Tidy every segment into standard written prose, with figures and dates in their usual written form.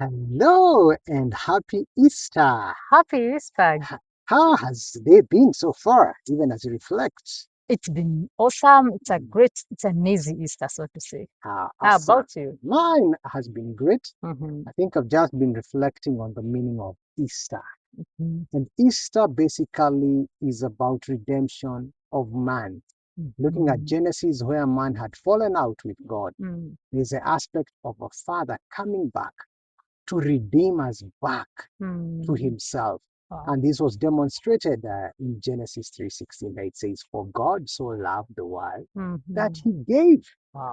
Hello and happy Easter. Happy Easter. How has the day been so far, even as you reflect? It's been awesome. It's an easy Easter, so to say. How Awesome. about you? Mine has been great. Mm-hmm. I think I've just been reflecting on the meaning of Easter. Mm-hmm. And Easter basically is about redemption of man. Looking at Genesis, where man had fallen out with God, Mm-hmm. there's an aspect of a father coming back to redeem us back to himself. Wow. And this was demonstrated in Genesis 3:16. It says, "For God so loved the world that he gave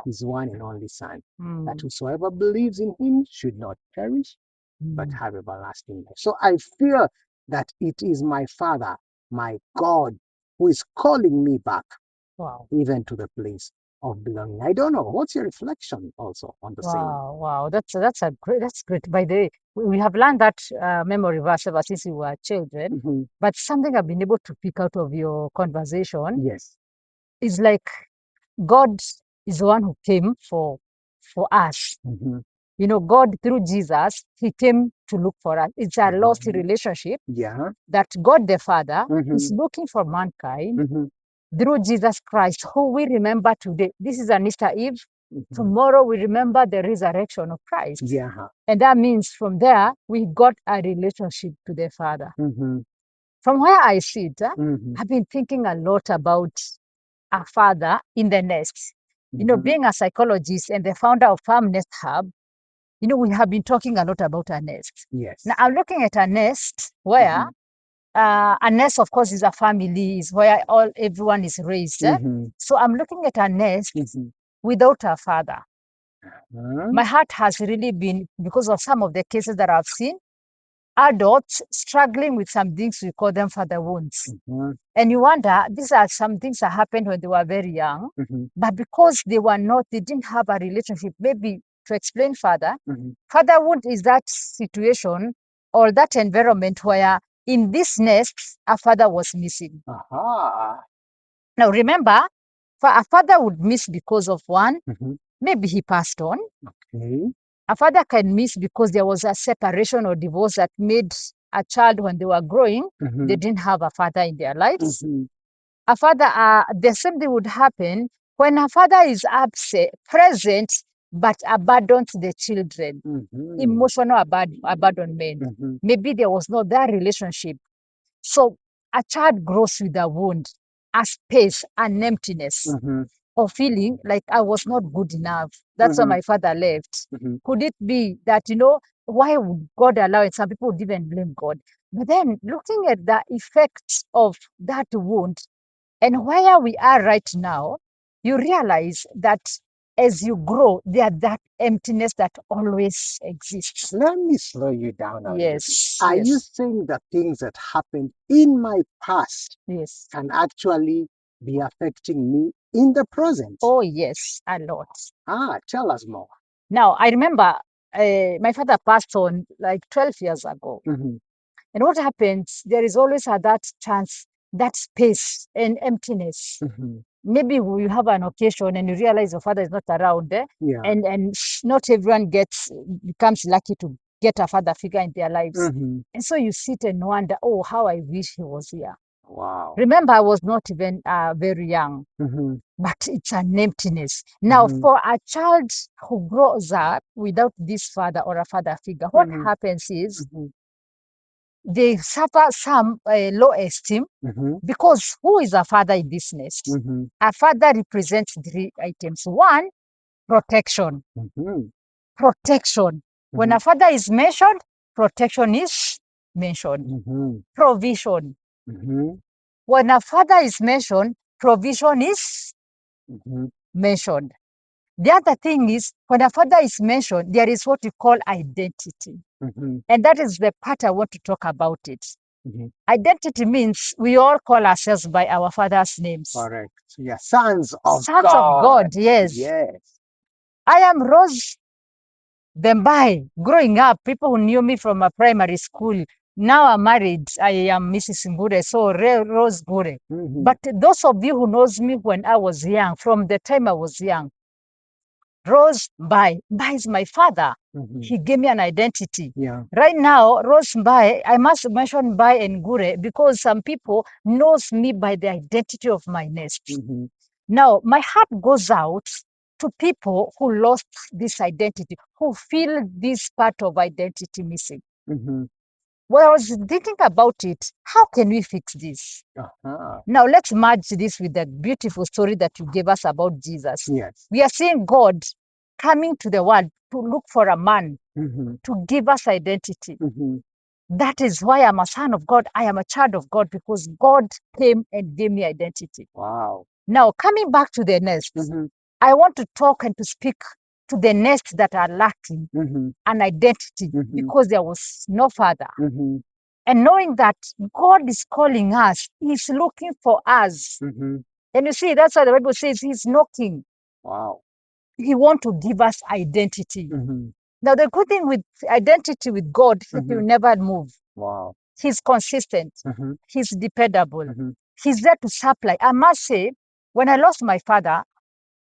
his one and only Son, that whosoever believes in him should not perish, but have everlasting life." So I feel that it is my Father, my God, who is calling me back, Wow. even to the place of belonging. I don't know. What's your reflection also on the same? Wow. That's great. By the way, we have learned that memory verse ever since we were children. But something I've been able to pick out of your conversation Yes. is like God is the one who came for us. You know, God through Jesus, he came to look for us. It's a lost relationship Yeah. that God the Father is looking for mankind through Jesus Christ, who we remember today. This is an Easter Eve. Tomorrow we remember the resurrection of Christ. Yeah. And that means from there, we got a relationship to the Father. From where I sit, I've been thinking a lot about a father in the nest. You know, being a psychologist and the founder of Farm Nest Hub, you know, we have been talking a lot about a nest. Yes. Now, I'm looking at a nest where a nest, of course, is a family, is where everyone is raised. So I'm looking at a nest without a father. My heart has really been, because of some of the cases that I've seen, adults struggling with some things, we call them father wounds. And you wonder, these are some things that happened when they were very young, but because they didn't have a relationship, maybe to explain further, father wound is that situation or that environment where in this nest, a father was missing. Now remember, a father would miss because of one, maybe he passed on. A father can miss because there was a separation or divorce that made a child, when they were growing, they didn't have a father in their lives. A father, the same thing would happen when a father is present, but abandons the children. Emotional abandonment. Maybe there was no that relationship. So a child grows with a wound, a space, an emptiness, or feeling like I was not good enough. That's why my father left. Could it be that, you know, why would God allow it? Some people would even blame God. But then looking at the effects of that wound and where we are right now, you realize that as you grow, there's that emptiness that always exists. Let me slow you down a little bit. Yes. Are you saying that things that happened in my past can actually be affecting me in the present? Oh, yes, a lot. Tell us more. Now, I remember my father passed on like 12 years ago. And what happens, there is always that chance, that space and emptiness. Maybe you have an occasion and you realize your father is not around there, and not everyone becomes lucky to get a father figure in their lives. And so you sit and wonder, oh, how I wish he was here. Wow. Remember, I was not even very young, but it's an emptiness. Now, for a child who grows up without this father or a father figure, what happens is they suffer some low esteem, because who is a father in this nest? A father represents 3 items. One, protection. Protection. When a father is mentioned, protection is mentioned. Provision. When a father is mentioned, provision is mentioned. The other thing is, when a father is mentioned, there is what we call identity. And that is the part I want to talk about it. Identity means we all call ourselves by our father's names. Correct. Yeah, sons of Sons God. of God, yes. I am Rose Dembai. Growing up, people who knew me from a primary school, now I'm married. I am Mrs. Ngures, so Rose Gure. But those of you who knows me when I was young, from the time I was young, Rose Mbai. Mbai is my father. He gave me an identity. Right now, Rose Mbai, I must mention Mbai and Ngures because some people knows me by the identity of my nest. Now, my heart goes out to people who lost this identity, who feel this part of identity missing. When I was thinking about it, how can we fix this? Now, let's merge this with the beautiful story that you gave us about Jesus. We are seeing God coming to the world to look for a man to give us identity. That is why I'm a son of God. I am a child of God because God came and gave me identity. Wow. Now, coming back to the nest, I want to talk and to speak to the nest that are lacking an identity because there was no father. And knowing that God is calling us, He's looking for us. And you see, that's why the Bible says He's knocking. Wow. He wants to give us identity. Now, the good thing with identity with God, He will never move. Wow. He's consistent. He's dependable. He's there to supply. I must say, when I lost my father,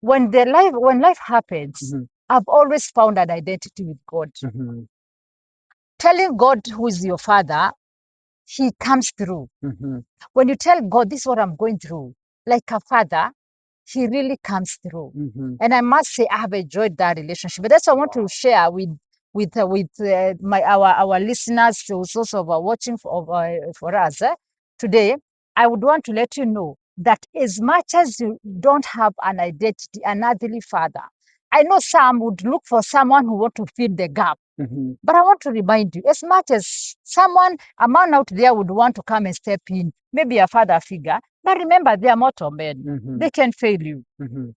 when life happens, I've always found an identity with God. Telling God who is your father, He comes through. When you tell God, this is what I'm going through, like a father, He really comes through. And I must say, I have enjoyed that relationship. But that's what I want to share with our listeners who's also watching for us today. I would want to let you know that as much as you don't have an identity, an earthly father, I know some would look for someone who want to fill the gap. But I want to remind you, as much as a man out there would want to come and step in, maybe a father figure, but remember, they are mortal men. They can fail you.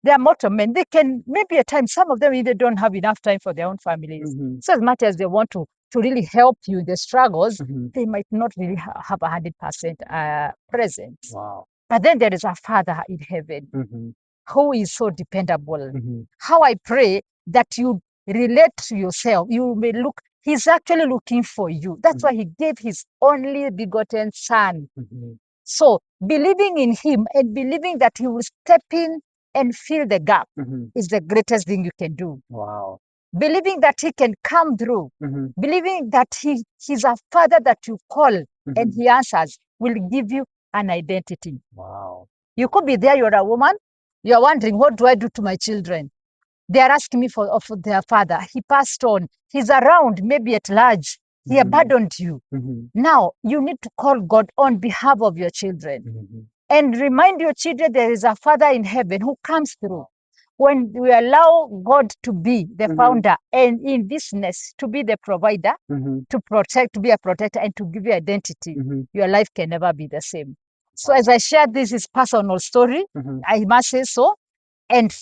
They are mortal men. They can, maybe at times, some of them either don't have enough time for their own families. So as much as they want to really help you in the struggles, they might not really have 100% present. Wow. But then there is a Father in heaven who is so dependable. How I pray that you relate to yourself. You may look, He's actually looking for you. That's why He gave His only begotten Son. So believing in Him and believing that He will step in and fill the gap is the greatest thing you can do. Wow. Believing that He can come through, believing that He's a Father that you call and He answers, will give you an identity. Wow. You could be there, you're a woman, you're wondering, what do I do to my children? They are asking me for their father. He passed on. He's around, maybe at large. He abandoned you. Now, you need to call God on behalf of your children and remind your children there is a Father in heaven who comes through. When we allow God to be the founder and in this nest to be the provider, to protect, to be a protector and to give you identity, your life can never be the same. So as I share this is personal story, I must say so, and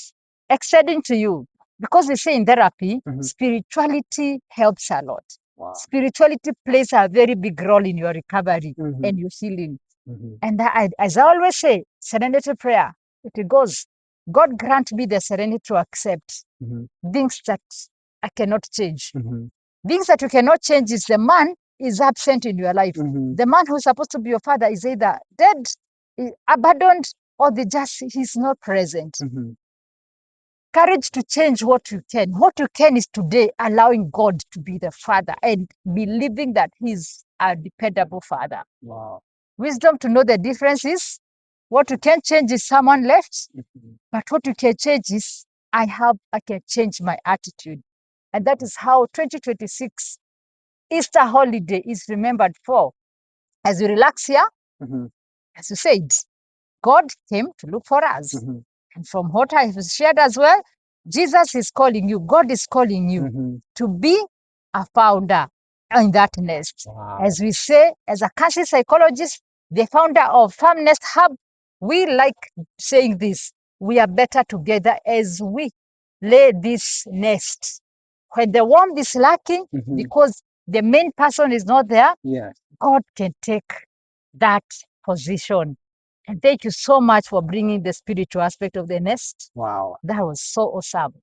extending to you, because we say in therapy, spirituality helps a lot. Wow. Spirituality plays a very big role in your recovery and your healing. And as I always say, serenity prayer, it goes, God grant me the serenity to accept things that I cannot change. Things that you cannot change is the man is absent in your life. The man who's supposed to be your father is either dead, abandoned, or he's not present. Courage to change what you can. What you can is today allowing God to be the Father and believing that He's a dependable Father. Wow. Wisdom to know the difference is what you can change is someone left, but what you can change is I can change my attitude. And that is how 2026 Easter holiday is remembered for. As we relax here, as you said, God came to look for us. And from what I have shared as well, Jesus is calling you, God is calling you to be a founder in that nest. Wow. As we say, as a country psychologist, the founder of Farm Nest Hub, we like saying this, we are better together as we lay this nest. When the warmth is lacking, because the main person is not there, God can take that position. And thank you so much for bringing the spiritual aspect of the nest. Wow. That was so awesome.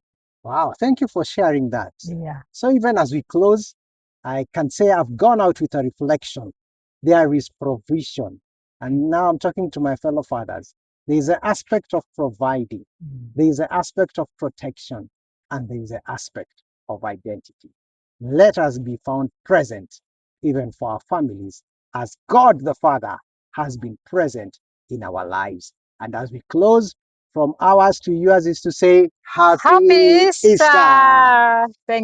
Wow. Thank you for sharing that. Yeah. So even as we close, I can say I've gone out with a reflection. There is provision. And now I'm talking to my fellow fathers. There is an aspect of providing. There is an aspect of protection. And there is an aspect of identity. Let us be found present, even for our families, as God the Father has been present in our lives. And as we close, from ours to yours is to say, Happy Happy Easter! Easter! Thank